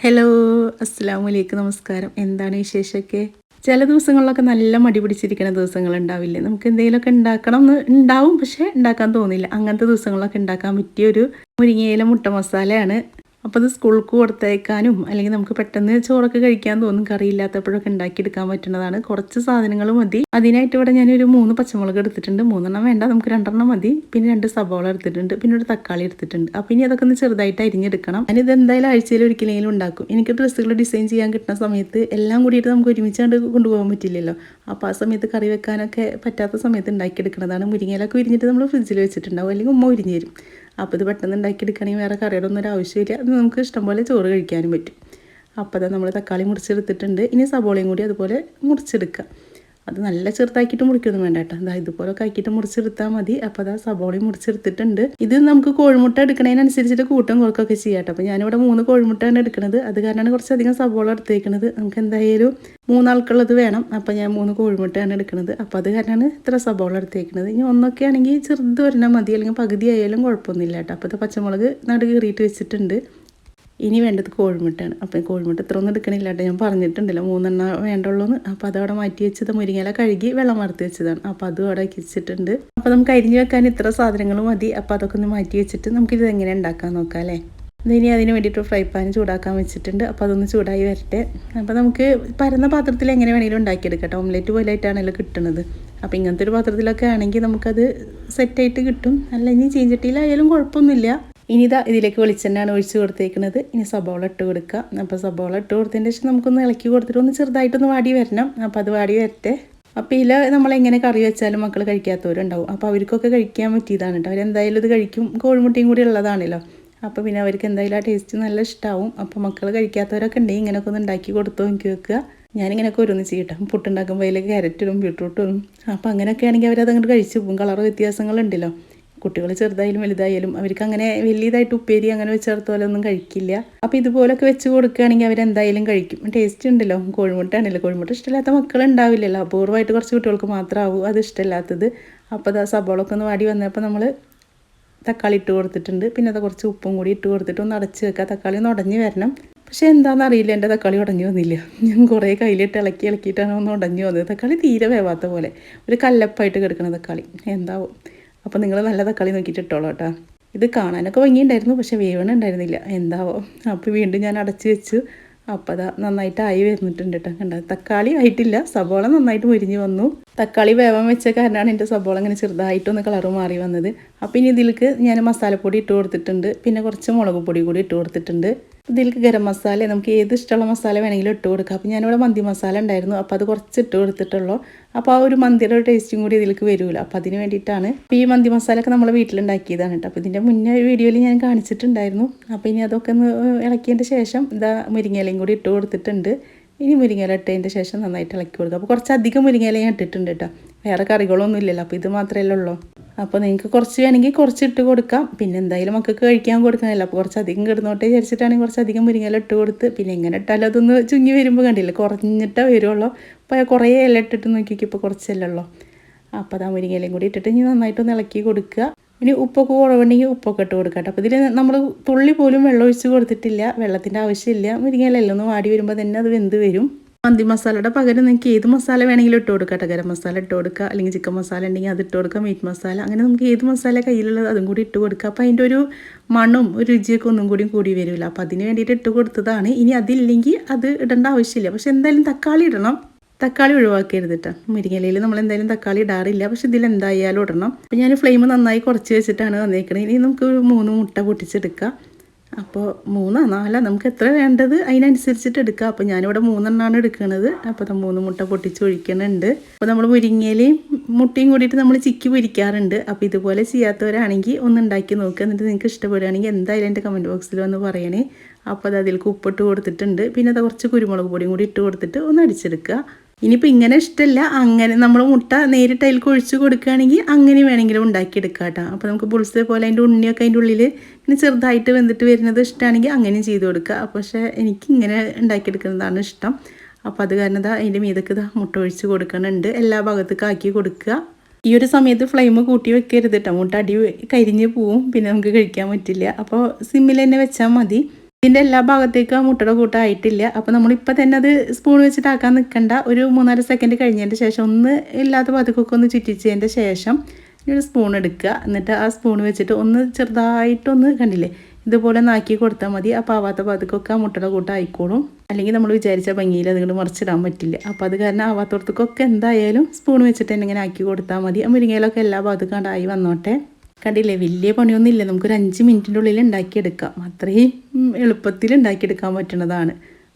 Hello, അസ്സലാമു അലൈക്കും, നമസ്കാരം. എന്താണ് വിശേഷമൊക്കെ? ചില ദിവസങ്ങളിലൊക്കെ നല്ല മടി പിടിച്ചിരിക്കുന്ന ദിവസങ്ങളുണ്ടാവില്ലേ? നമുക്ക് എന്തെങ്കിലുമൊക്കെ ഉണ്ടാക്കണം എന്ന് ഉണ്ടാവും, പക്ഷേ ഉണ്ടാക്കാൻ തോന്നില്ല. അങ്ങനത്തെ ദിവസങ്ങളിലൊക്കെ ഉണ്ടാക്കാൻ പറ്റിയൊരു മുരിങ്ങയില മുട്ട മസാലയാണ്. അപ്പോൾ അത് സ്കൂൾക്ക് കൊടുത്തയക്കാനും അല്ലെങ്കിൽ നമുക്ക് പെട്ടെന്ന് ചോറൊക്കെ കഴിക്കാൻ തോന്നും, കറിയില്ലാത്തപ്പോഴൊക്കെ ഉണ്ടാക്കിയെടുക്കാൻ പറ്റുന്നതാണ്. കുറച്ച് സാധനങ്ങൾ മതി. അതിനായിട്ട് ഇവിടെ ഞാനൊരു 3 പച്ചമുളക് എടുത്തിട്ടുണ്ട്. 3 വേണ്ട, നമുക്ക് 2 മതി. പിന്നെ 2 സബോള എടുത്തിട്ടുണ്ട്, പിന്നെ ഒരു തക്കാളി എടുത്തിട്ടുണ്ട്. അപ്പോൾ ഇനി അതൊക്കെ ഒന്ന് ചെറുതായിട്ട് അരിഞ്ഞെടുക്കണം. ഞാനിത് എന്തായാലും ആഴ്ചയിൽ ഒരിക്കലെങ്കിലും ഉണ്ടാക്കും. എനിക്ക് ഡ്രസ്സുകൾ ഡിസൈൻ ചെയ്യാൻ കിട്ടുന്ന സമയത്ത് എല്ലാം കൂടിയിട്ട് നമുക്ക് ഒരുമിച്ചാണ്ട് കൊണ്ടുപോകാൻ പറ്റില്ലല്ലോ. അപ്പോൾ ആ സമയത്ത് കറി വെക്കാനൊക്കെ പറ്റാത്ത സമയത്ത് ഉണ്ടാക്കിയെടുക്കുന്നതാണ്. മുരിങ്ങയിലൊക്കെ ഉരിഞ്ഞിട്ട് നമ്മൾ ഫ്രിഡ്ജിൽ വെച്ചിട്ടുണ്ടാവും, അല്ലെങ്കിൽ ഉമ്മ ഉരിഞ്ഞ് തരും. അപ്പോൾ ഇത് പെട്ടെന്ന് ഉണ്ടാക്കിയെടുക്കുകയാണെങ്കിൽ വേറെ കറിയുടെ ഒന്നും ഒരു ആവശ്യമില്ല. അത് നമുക്ക് ഇഷ്ടംപോലെ ചോറ് കഴിക്കാനും പറ്റും. അപ്പോൾ അത് നമ്മൾ തക്കാളി മുറിച്ചെടുത്തിട്ടുണ്ട്. ഇനി സബോളയും കൂടി അതുപോലെ മുറിച്ചെടുക്കുക. അത് നല്ല ചെറുതാക്കിയിട്ട് മുറിക്കൊന്നും വേണ്ട കേട്ടോ. അതാ ഇതുപോലൊക്കെ ആക്കിയിട്ട് മുറിച്ചെടുത്താൽ മതി. അപ്പോൾ അതാ സബോളയും മുറിച്ചെടുത്തിട്ടുണ്ട്. ഇത് നമുക്ക് കോഴിമുട്ട എടുക്കുന്നതിനനുസരിച്ചിട്ട് കൂട്ടം കുറക്കൊക്കെ ചെയ്യാം കേട്ടോ. അപ്പോൾ ഞാനിവിടെ 3 കോഴിമുട്ടയാണ് എടുക്കുന്നത്. അത് കാരണമാണ് കുറച്ചധികം സബോള എടുത്തേക്കുന്നത്. നമുക്ക് എന്തായാലും 3 ആൾക്കുള്ളത് വേണം. അപ്പോൾ ഞാൻ 3 കോഴിമുട്ടയാണ് എടുക്കുന്നത്. അപ്പോൾ അത് കാരണമാണ് ഇത്ര സബോള എടുത്തേക്കുന്നത്. ഇനി ഒന്നൊക്കെ ആണെങ്കിൽ ചെറുത് ഒരെണ്ണം മതി, അല്ലെങ്കിൽ പകുതി ആയാലും കുഴപ്പമൊന്നുമില്ല കേട്ടോ. അപ്പോൾ ഇത് പച്ചമുളക് നടു കീറിയിട്ട് വെച്ചിട്ടുണ്ട്. ഇനി വേണ്ടത് കോഴിമുട്ടയാണ്. അപ്പം കോഴിമുട്ട ഇത്ര ഒന്നും എടുക്കണില്ല കേട്ടോ, ഞാൻ പറഞ്ഞിട്ടുണ്ടല്ലോ 3 വേണ്ടുള്ളൂന്ന്. അപ്പോൾ അതവിടെ മാറ്റി വെച്ചത് മുരിങ്ങയില കഴുകി വെള്ളം വറുത്ത് വെച്ചതാണ്. അപ്പോൾ അതും അവിടെ വെച്ചിട്ടുണ്ട്. അപ്പോൾ നമുക്ക് അരിഞ്ഞ് വെക്കാൻ ഇത്ര സാധനങ്ങൾ മതി. അപ്പോൾ അതൊക്കെ ഒന്ന് മാറ്റി വെച്ചിട്ട് നമുക്കിത് എങ്ങനെ ഉണ്ടാക്കാൻ നോക്കാം അല്ലേ. ഇനി അതിന് വേണ്ടിയിട്ട് ഫ്രൈ പാൻ ചൂടാക്കാൻ വെച്ചിട്ടുണ്ട്. അപ്പോൾ അതൊന്ന് ചൂടായി വരട്ടെ. അപ്പോൾ നമുക്ക് പരന്ന പാത്രത്തിൽ എങ്ങനെ വേണമെങ്കിലും ഉണ്ടാക്കിയെടുക്കട്ടെ. ഓംലെറ്റ് പോലെയായിട്ടാണല്ലോ കിട്ടുന്നത്. അപ്പോൾ ഇങ്ങനത്തെ ഒരു പാത്രത്തിലൊക്കെ ആണെങ്കിൽ നമുക്കത് സെറ്റായിട്ട് കിട്ടും. അല്ല ഇനി ചീഞ്ചട്ടിയിലായാലും കുഴപ്പമൊന്നുമില്ല. ഇനി ഇതിലേക്ക് വെളിച്ചെണ്ണയാണ് ഒഴിച്ച് കൊടുത്തേക്കുന്നത്. ഇനി സബോള ഇട്ട് കൊടുക്കുക. അപ്പോൾ സബോള ഇട്ട് കൊടുത്തതിന് ശേഷം നമുക്കൊന്ന് ഇളക്കി കൊടുത്തിട്ട് ഒന്ന് ചെറുതായിട്ടൊന്ന് വാടി വരണം. അപ്പോൾ അത് വാടി വരട്ടെ. അപ്പോൾ ഇതിൽ നമ്മളെങ്ങനെ കറി വെച്ചാലും മക്കൾ കഴിക്കാത്തവരുണ്ടാവും. അപ്പോൾ അവർക്കൊക്കെ കഴിക്കാൻ പറ്റിയതാണ് കേട്ടോ. അവരെന്തായാലും ഇത് കഴിക്കും. കോഴിമുട്ടയും കൂടി ഉള്ളതാണല്ലോ. അപ്പോൾ പിന്നെ അവർക്ക് എന്തായാലും ആ ടേസ്റ്റ് നല്ല ഇഷ്ടമാവും. അപ്പോൾ മക്കൾ കഴിക്കാത്തവരൊക്കെ ഉണ്ടെങ്കിൽ ഇങ്ങനെയൊക്കെ ഒന്ന് ഉണ്ടാക്കി കൊടുത്തോ എനിക്ക് വെക്കുക. ഞാനിങ്ങനെയൊക്കെ ഓരോന്ന് ചെയ്യട്ടെ. പുട്ടുണ്ടാക്കുമ്പോൾ അതിലേക്ക് ക്യാരറ്റിടും ബീട്രൂട്ടും. അപ്പോൾ അങ്ങനെയൊക്കെ ആണെങ്കിൽ അവരതങ്ങോട്ട് കഴിച്ചു പോകും. കളർ വ്യത്യാസങ്ങളുണ്ടല്ലോ. കുട്ടികൾ ചെറുതായാലും വലുതായാലും അവർക്ക് അങ്ങനെ വലിയതായിട്ട് ഉപ്പേരി അങ്ങനെ വെച്ചേർത്ത പോലെ ഒന്നും കഴിക്കില്ല. അപ്പോൾ ഇതുപോലൊക്കെ വെച്ച് കൊടുക്കുകയാണെങ്കിൽ അവരെന്തായാലും കഴിക്കും. ടേസ്റ്റ് ഉണ്ടല്ലോ. കോഴിമുട്ടയാണല്ലോ. കോഴിമുട്ട ഇഷ്ടമില്ലാത്ത മക്കളുണ്ടാവില്ലല്ലോ. അപൂർവമായിട്ട് കുറച്ച് കുട്ടികൾക്ക് മാത്രമാവും അത് ഇഷ്ടമില്ലാത്തത്. അപ്പോൾ അത് സബോളൊക്കെ ഒന്ന് വാടി വന്നപ്പോൾ നമ്മൾ തക്കാളി ഇട്ട് കൊടുത്തിട്ടുണ്ട്. പിന്നെ അത് കുറച്ച് ഉപ്പും കൂടി ഇട്ട് കൊടുത്തിട്ട് ഒന്ന് അടച്ച് വെക്കുക. തക്കാളി ഒന്ന് ഉടഞ്ഞ് വരണം. പക്ഷേ എന്താണെന്ന് അറിയില്ല, എൻ്റെ തക്കാളി ഉടഞ്ഞു വന്നില്ല. ഞാൻ കുറേ കയ്യിലിട്ട് ഇളക്കിയിട്ടാണ് ഒന്ന് ഉടഞ്ഞു വന്നത്. തക്കാളി തീരെ വേവാത്ത പോലെ ഒരു കല്ലപ്പായിട്ട് കിടക്കുന്ന തക്കാളി എന്താവും. അപ്പോൾ നിങ്ങൾ നല്ല തക്കാളി നോക്കിയിട്ട് ഇട്ടോളൂ കേട്ടോ. ഇത് കാണാനൊക്കെ ഭംഗിയുണ്ടായിരുന്നു, പക്ഷേ വേവണുണ്ടായിരുന്നില്ല എന്താവോ. അപ്പോൾ വീണ്ടും ഞാൻ അടച്ച് വെച്ചു. അപ്പോൾ അതാ നന്നായിട്ട് ആയി വരുന്നിട്ടുണ്ട് കേട്ടോ. കണ്ട തക്കാളി ആയിട്ടില്ല, സബോള നന്നായിട്ട് മുരിഞ്ഞ് വന്നു. തക്കാളി വേവാൻ വെച്ച കാരണമാണ് എൻ്റെ സബോള ഇങ്ങനെ ചെറുതായിട്ടൊന്ന് കളറ് മാറി വന്നത്. അപ്പോൾ ഇനി ഇതിലേക്ക് ഞാൻ മസാലപ്പൊടി ഇട്ട് കൊടുത്തിട്ടുണ്ട്. പിന്നെ കുറച്ച് മുളക് പൊടി കൂടി ഇട്ട് കൊടുത്തിട്ടുണ്ട്. ഇതിലേക്ക് ഗരം മസാല, നമുക്ക് ഏത് ഇഷ്ടമുള്ള മസാല വേണമെങ്കിലും ഇട്ട് കൊടുക്കാം. അപ്പോൾ ഞാനിവിടെ മന്തി മസാല ഉണ്ടായിരുന്നു, അപ്പോൾ അത് കുറച്ച് ഇട്ട് കൊടുത്തിട്ടുള്ളൂ. അപ്പോൾ ആ ഒരു മന്തിയുടെ ടേസ്റ്റും കൂടി ഇതിലേക്ക് വരുമല്ലോ. അപ്പോൾ അതിന് വേണ്ടിയിട്ടാണ്. അപ്പോൾ ഈ മന്തി മസാലയൊക്കെ നമ്മൾ വീട്ടിലുണ്ടാക്കിയതാണ് കേട്ടോ. അപ്പോൾ ഇതിൻ്റെ മുന്നേ ഒരു വീഡിയോയിൽ ഞാൻ കാണിച്ചിട്ടുണ്ടായിരുന്നു. അപ്പോൾ ഇനി അതൊക്കെ ഒന്ന് ഇളക്കിയതിൻ്റെ ശേഷം മുരിങ്ങയിലയും കൂടി ഇട്ട് കൊടുത്തിട്ടുണ്ട്. ഇനി മുരിങ്ങയില ഇട്ടതിൻ്റെ ശേഷം നന്നായിട്ട് ഇളക്കി കൊടുക്കുക. അപ്പോൾ കുറച്ചധികം മുരിങ്ങയില ഞാൻ ഇട്ടിട്ടുണ്ട് കേട്ടോ. വേറെ കറികളൊന്നും ഇല്ലല്ലോ, അപ്പോൾ ഇത് മാത്രമേ ഉള്ളൂ. അപ്പോൾ നിങ്ങൾക്ക് കുറച്ച് വേണമെങ്കിൽ കുറച്ചിട്ട് കൊടുക്കാം. പിന്നെ എന്തായാലും മക്കൾക്ക് കഴിക്കാൻ കൊടുക്കാനല്ല, അപ്പോൾ കുറച്ചധികം കിടന്നോട്ടെ വിചാരിച്ചിട്ടാണെങ്കിൽ കുറച്ചധികം മുരിങ്ങയില ഇട്ട് കൊടുത്ത് പിന്നെ എങ്ങനെ ഇട്ടാലും അതൊന്ന് ചുങ്ങി വരുമ്പോൾ കണ്ടില്ല കുറഞ്ഞിട്ടേ വരുള്ളൂ. അപ്പോൾ കുറേ ഇല ഇട്ടിട്ട് നോക്കിയൊക്കെ ഇപ്പോൾ കുറച്ചല്ലേ ഉള്ളൂ. അപ്പോൾ അത് മുരിങ്ങയിലയും കൂടി ഇട്ടിട്ട് ഇനി നന്നായിട്ടൊന്ന് ഇളക്കി കൊടുക്കുക. ഇനി ഉപ്പൊക്കെ കുറവുണ്ടെങ്കിൽ ഉപ്പൊക്കെ ഇട്ട് കൊടുക്കാം കേട്ടോ. അപ്പോൾ ഇതിൽ നമ്മൾ തുള്ളി പോലും വെള്ളം ഒഴിച്ച് കൊടുത്തിട്ടില്ല, വെള്ളത്തിൻ്റെ ആവശ്യമില്ല. മുരിങ്ങയിലെല്ലാം ഒന്ന് വാടി വരുമ്പോൾ തന്നെ അത് വെന്ത് വരും. മന്തി മസാലയുടെ പകരം നിങ്ങൾക്ക് ഏത് മസാല വേണമെങ്കിലും ഇട്ട് കൊടുക്കാം കേട്ടോ. ഗരം മസാല ഇട്ട് കൊടുക്കുക, അല്ലെങ്കിൽ ചിക്കൻ മസാല ഉണ്ടെങ്കിൽ അത് ഇട്ട് കൊടുക്കുക, മീറ്റ് മസാല, അങ്ങനെ നമുക്ക് ഏത് മസാല കയ്യിലുള്ളത് അതും കൂടി ഇട്ട് കൊടുക്കുക. അപ്പോൾ അതിൻ്റെ ഒരു മണവും ഒരു രുചിയൊക്കെ ഒന്നും കൂടി വരില്ല. അപ്പോൾ അതിന് വേണ്ടിയിട്ട് ഇട്ട് കൊടുത്തതാണ്. ഇനി അതില്ലെങ്കിൽ അത് ഇടേണ്ട ആവശ്യമില്ല. പക്ഷെ എന്തായാലും തക്കാളി ഇടണം. തക്കാളി ഒഴിവാക്കരുത് കേട്ടോ. മുരിങ്ങയിലയിൽ നമ്മൾ എന്തായാലും തക്കാളി ഇടാറില്ല, പക്ഷെ ഇതിൽ എന്തായാലും ഇടണം. അപ്പോൾ ഞാൻ ഫ്ലെയിം നന്നായി കുറച്ച് വെച്ചിട്ടാണ് വന്നേക്കുന്നത്. ഇനി നമുക്ക് 3 മുട്ട പൊട്ടിച്ചെടുക്കാം. അപ്പോൾ 3 4 നമുക്ക് എത്ര വേണ്ടത് അതിനനുസരിച്ചിട്ട് എടുക്കാം. അപ്പോൾ ഞാനിവിടെ 3 എടുക്കുന്നത്. അപ്പോൾ 3 മുട്ട പൊട്ടിച്ച് ഒഴിക്കുന്നുണ്ട്. അപ്പോൾ നമ്മൾ മുരിങ്ങയിലയും മുട്ടയും കൂടിയിട്ട് നമ്മൾ ചിക്കി പൊരിക്കാറുണ്ട്. അപ്പോൾ ഇതുപോലെ ചെയ്യാത്തവരാണെങ്കിൽ ഒന്ന് ഉണ്ടാക്കി നോക്കുക. എന്നിട്ട് നിങ്ങൾക്ക് ഇഷ്ടപ്പെടുകയാണെങ്കിൽ എന്തായാലും എൻ്റെ കമൻറ്റ് ബോക്സിൽ വന്ന് പറയണേ. അപ്പോൾ അത് അതിലേക്ക് ഉപ്പിട്ട് കൊടുത്തിട്ടുണ്ട്. പിന്നെ അത് കുറച്ച് കുരുമുളക് പൊടിയും കൂടി ഇട്ട് കൊടുത്തിട്ട് ഒന്ന് അടിച്ചെടുക്കുക. ഇനിയിപ്പോൾ ഇങ്ങനെ ഇഷ്ടമല്ല, അങ്ങനെ നമ്മൾ മുട്ട നേരിട്ട് അതിലേക്ക് ഒഴിച്ച് കൊടുക്കുകയാണെങ്കിൽ അങ്ങനെ വേണമെങ്കിലും ഉണ്ടാക്കിയെടുക്കാം കേട്ടോ. അപ്പോൾ നമുക്ക് ബുൾസെ പോലെ അതിൻ്റെ ഉണ്ണിയൊക്കെ അതിൻ്റെ ഉള്ളിൽ ഇങ്ങനെ ചെറുതായിട്ട് വെന്തിട്ട് വരുന്നത് ഇഷ്ടമാണെങ്കിൽ അങ്ങനെയും ചെയ്ത് കൊടുക്കുക. പക്ഷേ എനിക്ക് ഇങ്ങനെ ഉണ്ടാക്കിയെടുക്കുന്നതാണ് ഇഷ്ടം. അപ്പോൾ അത് കാരണം അതിൻ്റെ മീതൊക്കെ മുട്ട ഒഴിച്ച് കൊടുക്കുന്നുണ്ട്. എല്ലാ ഭാഗത്തേക്കും ആക്കി കൊടുക്കുക. ഈ ഒരു സമയത്ത് ഫ്ലെയിം കൂട്ടി വെക്കരുത് കേട്ടോ. മുട്ട അടി കരിഞ്ഞ് പോവും, പിന്നെ നമുക്ക് കഴിക്കാൻ പറ്റില്ല. അപ്പോൾ സിമ്മിൽ തന്നെ വെച്ചാൽ മതി. ഇതിൻ്റെ എല്ലാ ഭാഗത്തേക്കും ആ മുട്ടയുടെ കൂട്ടായിട്ടില്ല. അപ്പോൾ നമ്മളിപ്പോൾ തന്നെ അത് സ്പൂൺ വെച്ചിട്ടാക്കാൻ നിൽക്കണ്ട. ഒരു 3-4 സെക്കൻഡ് കഴിഞ്ഞതിൻ്റെ ശേഷം ഒന്ന് ഇല്ലാത്ത ഭാഗത്തേക്കൊക്കെ ഒന്ന് ചുറ്റിച്ചതിൻ്റെ ശേഷം ഒരു സ്പൂൺ എടുക്കുക. എന്നിട്ട് ആ സ്പൂൺ വെച്ചിട്ട് ഒന്ന് ചെറുതായിട്ടൊന്ന് കണ്ടില്ലേ ഇതുപോലെ നാക്കി കൊടുത്താൽ മതി. അപ്പോൾ ആവാത്ത ഭാഗത്തേക്കൊക്കെ ആ മുട്ടയുടെ കൂട്ടായിക്കോളും. അല്ലെങ്കിൽ നമ്മൾ വിചാരിച്ച ഭംഗിയിൽ അതുകൊണ്ട് മറിച്ചിടാൻ പറ്റില്ല. അപ്പോൾ അത് കാരണം ആവാത്തടത്തേക്കൊക്കെ എന്തായാലും സ്പൂൺ വെച്ചിട്ട് തന്നെ ഇങ്ങനെ ആക്കി കൊടുത്താൽ മതി. ആ മുരിങ്ങയിലൊക്കെ എല്ലാ ഭാഗത്തേക്കും ആയി വന്നോട്ടെ. കണ്ടില്ലേ വലിയ പണിയൊന്നും ഇല്ല. നമുക്കൊരു 5 മിനിറ്റിൻ്റെ ഉള്ളിൽ ഉണ്ടാക്കിയെടുക്കാം. അത്രയും എളുപ്പത്തിൽ ഉണ്ടാക്കിയെടുക്കാൻ പറ്റുന്നതാണ്.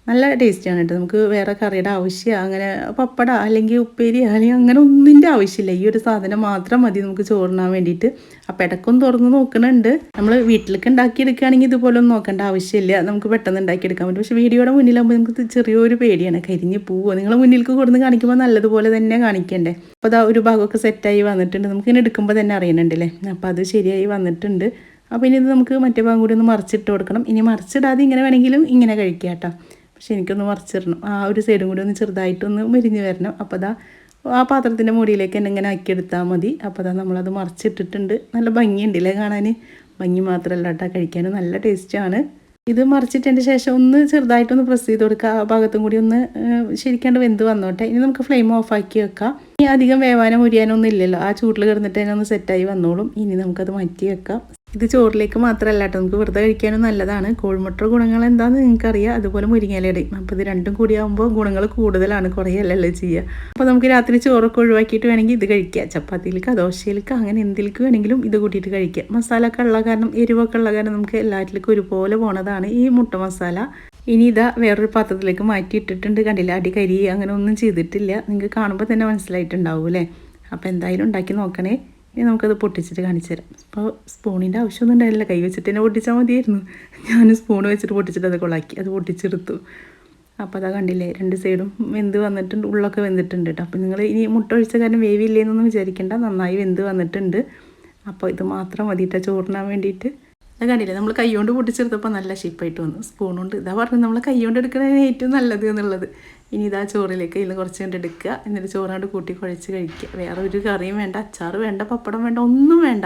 നല്ല ടേസ്റ്റിയാണ് കേട്ടോ. നമുക്ക് വേറെ കറിയുടെ ആവശ്യമാണ് അങ്ങനെ പപ്പട അല്ലെങ്കിൽ ഉപ്പേരി അല്ലെങ്കിൽ അങ്ങനെ ഒന്നിൻ്റെ ആവശ്യമില്ല. ഈ ഒരു സാധനം മാത്രം മതി നമുക്ക് ചോറിനാൻ വേണ്ടിയിട്ട്. അപ്പോൾ ഇടയ്ക്കൊന്ന് തുറന്ന് നോക്കണുണ്ട്. നമ്മൾ വീട്ടിലേക്ക് ഉണ്ടാക്കിയെടുക്കുകയാണെങ്കിൽ ഇതുപോലെ ഒന്നും നോക്കേണ്ട ആവശ്യമില്ല. നമുക്ക് പെട്ടെന്ന് ഉണ്ടാക്കിയെടുക്കാൻ പറ്റും. പക്ഷേ വീഡിയോയുടെ മുന്നിലാകുമ്പോൾ നമുക്ക് ചെറിയൊരു പേടിയാണ്. കരിഞ്ഞ് പോവുക. നിങ്ങൾ മുന്നിലേക്ക് കൊടുന്ന് കാണിക്കുമ്പോൾ നല്ലതുപോലെ തന്നെ കാണിക്കണ്ടേ. അപ്പോൾ അതാ ഒരു ഭാഗമൊക്കെ സെറ്റായി വന്നിട്ടുണ്ട്. നമുക്കിങ്ങനെ എടുക്കുമ്പോൾ തന്നെ അറിയണുണ്ടല്ലേ. അപ്പോൾ അത് ശരിയായി വന്നിട്ടുണ്ട്. അപ്പോൾ ഇനി ഇത് നമുക്ക് മറ്റേ ഭാഗം കൂടി ഒന്ന് മറിച്ചിട്ട് കൊടുക്കണം. ഇനി മറിച്ചിടാതെ ഇങ്ങനെ വേണമെങ്കിലും ഇങ്ങനെ കഴിക്കാം കേട്ടോ. പക്ഷെ എനിക്കൊന്ന് മറിച്ചിടണം. ആ ഒരു സൈഡും കൂടി ഒന്ന് ചെറുതായിട്ടൊന്ന് മുരിഞ്ഞ് വരണം. അപ്പോൾ അതാ ആ പാത്രത്തിൻ്റെ മുടിയിലേക്ക് തന്നെ ഇങ്ങനെ ആക്കിയെടുത്താൽ മതി. അപ്പോൾ അതാ നമ്മളത് മറിച്ചിട്ടിട്ടുണ്ട്. നല്ല ഭംഗിയുണ്ടല്ലേ കാണാൻ. ഭംഗി മാത്രമല്ല കേട്ടോ, കഴിക്കാനും നല്ല ടേസ്റ്റാണ്. ഇത് മറിച്ചിട്ടതിൻ്റെ ശേഷം ഒന്ന് ചെറുതായിട്ടൊന്ന് പ്രസ് ചെയ്ത് കൊടുക്കുക. ആ ഭാഗത്തും കൂടി ഒന്ന് ശരിക്കാണ്ട് വെന്ത് വന്നോട്ടെ. ഇനി നമുക്ക് ഫ്ലെയിം ഓഫാക്കി വെക്കാം. ഇനി അധികം വേവാനോ മുരിയാനോ ഒന്നും ഇല്ലല്ലോ. ആ ചൂട്ടിൽ കിടന്നിട്ട് അതിനൊന്ന് സെറ്റായി വന്നോളും. ഇനി നമുക്കത് മാറ്റി വെക്കാം. ഇത് ചോറിലേക്ക് മാത്രമല്ല കേട്ടോ, നമുക്ക് വെറുതെ കഴിക്കാനും നല്ലതാണ്. കോഴിമുട്ട ഗുണങ്ങൾ എന്താണെന്ന് നിങ്ങൾക്കറിയാം. അതുപോലെ മുരിങ്ങയിലയുടെയും. അപ്പോൾ ഇത് രണ്ടും കൂടിയാകുമ്പോൾ ഗുണങ്ങൾ കൂടുതലാണ്, കുറയല്ലല്ലോ ചെയ്യുക. അപ്പോൾ നമുക്ക് രാത്രി ചോറൊക്കെ ഒഴിവാക്കിയിട്ട് വേണമെങ്കിൽ ഇത് കഴിക്കുക. ചപ്പാത്തിയിലേക്ക് ദോശയിലേക്ക് അങ്ങനെ എന്തിലേക്ക് വേണമെങ്കിലും ഇത് കൂട്ടിയിട്ട് കഴിക്കുക. മസാല ഒക്കെ ഉള്ള കാരണം, എരിവൊക്കെ ഉള്ള കാരണം നമുക്ക് എല്ലാറ്റിലേക്കും ഒരുപോലെ പോണതാണ് ഈ മുട്ട മസാല. ഇനി ഇതാ വേറൊരു പാത്രത്തിലേക്ക് മാറ്റി ഇട്ടിട്ടുണ്ട്. കണ്ടില്ല, അടി കരി അങ്ങനെ ഒന്നും ചെയ്തിട്ടില്ല. നിങ്ങൾക്ക് കാണുമ്പോൾ തന്നെ മനസ്സിലായിട്ടുണ്ടാവും അല്ലേ. അപ്പോൾ എന്തായാലും ഉണ്ടാക്കി നോക്കണേ. ഇനി നമുക്കത് പൊട്ടിച്ചിട്ട് കാണിച്ചു തരാം. അപ്പോൾ സ്പൂണിൻ്റെ ആവശ്യമൊന്നും ഉണ്ടായില്ല. കൈ വെച്ചിട്ട് തന്നെ പൊട്ടിച്ചാൽ മതിയായിരുന്നു. ഞാൻ സ്പൂൺ വെച്ചിട്ട് പൊട്ടിച്ചിട്ട് അത് കൊളാക്കി അത് പൊട്ടിച്ചെടുത്തു. അപ്പോൾ അതാ കണ്ടില്ലേ 2 സൈഡും വെന്ത് വന്നിട്ടുണ്ട്. ഉള്ളൊക്കെ വെന്തിട്ടുണ്ട് കേട്ടോ. അപ്പോൾ നിങ്ങൾ ഇനി മുട്ട ഒഴിച്ച കാരണം വേവില്ലേന്നൊന്നും വിചാരിക്കേണ്ട. നന്നായി വെന്ത് വന്നിട്ടുണ്ട്. അപ്പോൾ ഇത് മാത്രം മതിയിട്ടാ ചോറിനാൻ വേണ്ടിയിട്ട്. അത് കണ്ടില്ലേ, നമ്മൾ കൈ കൊണ്ട് പൊട്ടിച്ചെടുത്തപ്പോൾ നല്ല ഷേപ്പായിട്ട് വന്നു. സ്പൂൺ കൊണ്ട് ഇതാ പറഞ്ഞു നമ്മൾ കൈ കൊണ്ട് എടുക്കുന്നതിന് ഏറ്റവും നല്ലത് എന്നുള്ളത്. ഇനി ഇതാ ചോറിലേക്ക് ഇതിൽ കുറച്ച് കണ്ട് എടുക്കുക. എന്നിട്ട് ചോറാണ്ട് കൂട്ടി കുഴച്ച് കഴിക്കുക. വേറെ ഒരു കറിയും വേണ്ട, അച്ചാർ വേണ്ട, പപ്പടം വേണ്ട, ഒന്നും വേണ്ട.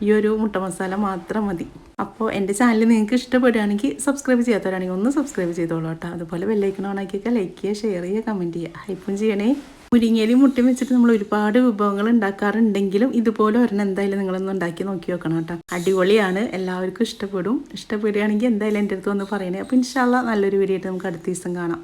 ഈ ഒരു മുട്ട മസാല മാത്രം മതി. അപ്പോൾ എൻ്റെ ചാനൽ നിങ്ങൾക്ക് ഇഷ്ടപ്പെടുകയാണെങ്കിൽ സബ്സ്ക്രൈബ് ചെയ്യാത്തവരാണെങ്കിൽ ഒന്ന് സബ്സ്ക്രൈബ് ചെയ്തോളൂ കേട്ടോ. അതുപോലെ ബെല്ലൈക്കൺ ഓൺ ആക്കിയൊക്കെ ലൈക്ക് ചെയ്യുക, ഷെയർ ചെയ്യുക, കമൻറ്റ് ചെയ്യുക, ഹൈപ്പും ചെയ്യണേ. മുരിങ്ങയിലും മുട്ടയും വെച്ചിട്ട് നമ്മൾ ഒരുപാട് വിഭവങ്ങൾ ഉണ്ടാക്കാറുണ്ടെങ്കിലും ഇതുപോലെ ഒരെണ്ണം എന്തായാലും നിങ്ങളൊന്ന് ഉണ്ടാക്കി നോക്കി നോക്കണം കേട്ടോ. അടിപൊളിയാണ്, എല്ലാവർക്കും ഇഷ്ടപ്പെടും. ഇഷ്ടപ്പെടുകയാണെങ്കിൽ എന്തായാലും എൻ്റെ അടുത്ത് വന്ന് പറയണേ. അപ്പോൾ ഇൻഷാ അല്ലാഹ് നല്ലൊരു വീഡിയോ ആയിട്ട് നമുക്ക് അടുത്ത ദിവസം കാണാം.